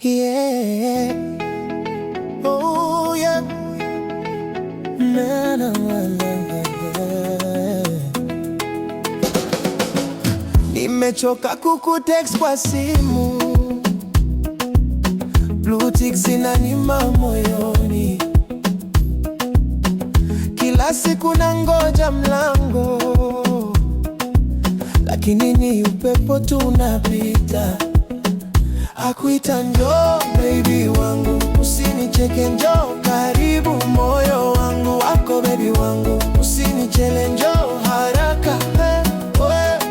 Yeah. Oh yeah. Na, na, na, na. Nimechoka kukutext kwa simu, blue tick zinanima moyoni, kila siku nangoja mlango, lakini ni upepo tunapita. Akuita njoo baby wangu, usinicheke njoo karibu, moyo wangu wako baby wangu, usinichele njoo haraka.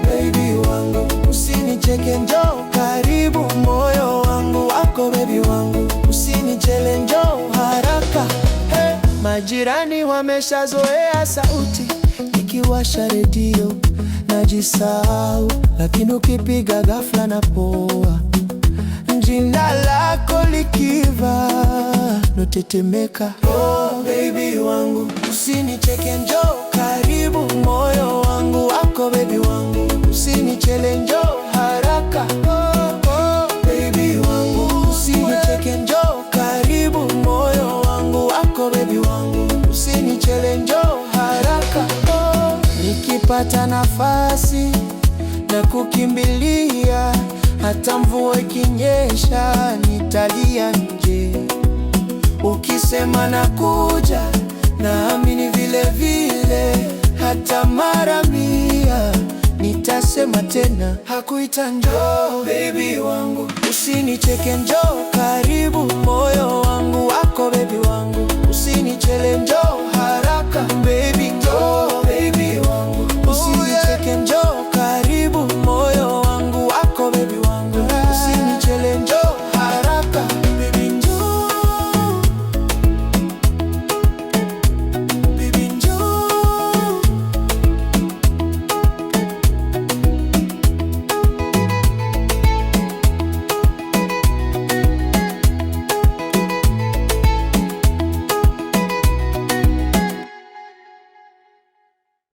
Baby wangu usinicheke njoo karibu, moyo wangu wako baby wangu, usinichele njoo haraka. Majirani wameshazoea sauti, nikiwasha redio najisahau, lakini ukipiga ghafla na poa, jina lako likiva notetemeka. Oh baby wangu usinicheke njoo karibu, moyo wangu wako baby wangu, usinichele njoo haraka. Baby wangu usinicheke njoo karibu, moyo wangu wako baby wangu, usinichele njoo haraka. Nikipata nafasi na kukimbilia, hata mvua ikinyesha nitalia nje. Ukisema nakuja, naamini vile vile, hata mara 100 nitasema tena. Hakuita njoo baby wangu, usinicheke njoo karibu.